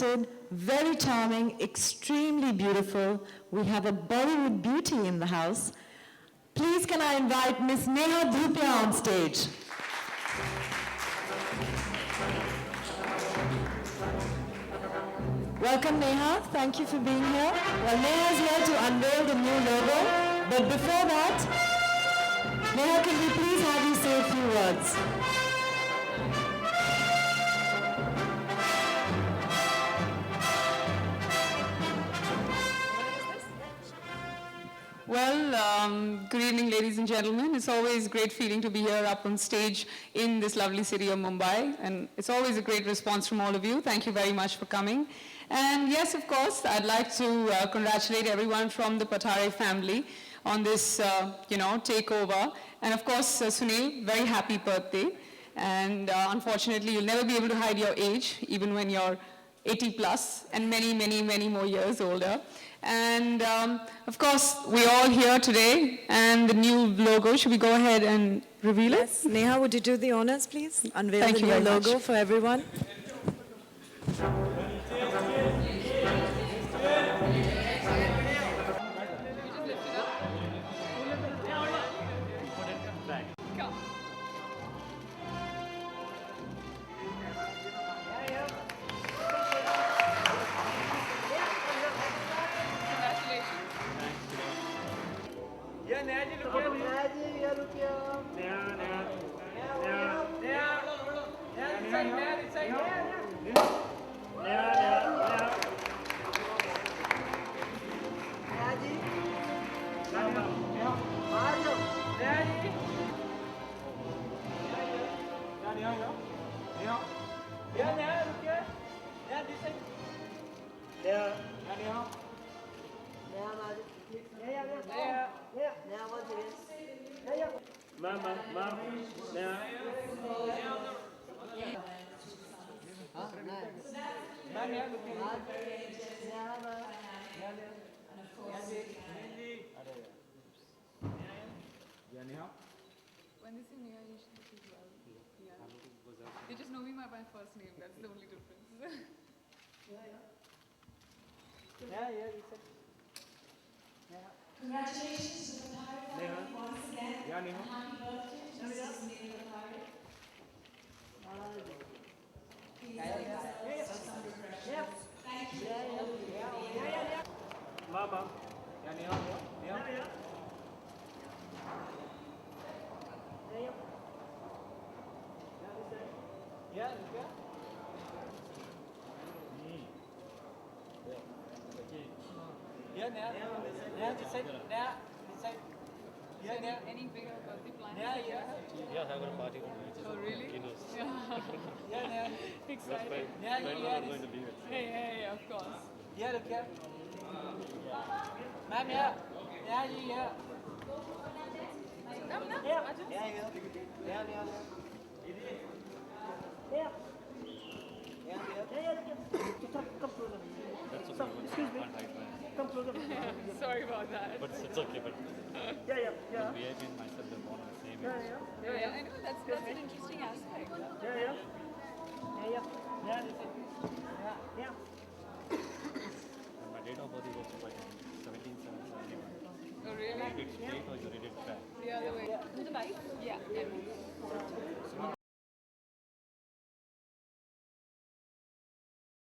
talented, very charming, extremely beautiful. We have a Bollywood beauty in the house. Please can I invite Miss Neha Dhupia on stage. Welcome, Neha. Thank you for being here. Well, Neha is here to unveil the new logo. But before that, Neha, can we please have you say a few words? Well, good evening, ladies and gentlemen. It's always a great feeling to be here up on stage in this lovely city of Mumbai. And it's always a great response from all of you. Thank you very much for coming. And yes, of course, I'd like to congratulate everyone from the Patare family on this, takeover. And of course, Sunil, very happy birthday. And unfortunately, you'll never be able to hide your age, even when you're 80 plus and many, many, many more years older. And of course, we're all here today, and the new logo, should we go ahead and reveal it? Yes. Neha, would you do the honors, please? Unveil the new logo for everyone. When they say Neha, you should look as well. Yeah. They just know me by my first name. That's the only difference. Congratulations to the Patare family once again. And happy birthday to Mrs. Sunil Patare. Please take some refreshments. Thank you. Mama. Any bigger birthday plans? Yeah, have a party on it. Oh, really? Excited. When we are going to leave it. Hey, of course. Ma'am, Sorry about that. But it's okay, but the VIP and myself are born on the same age. Yeah, I know that's an interesting aspect. And my date of birth is also quite 17/7/71. Oh, really? You did straight or you did it back? The other way. To the bike? Yeah.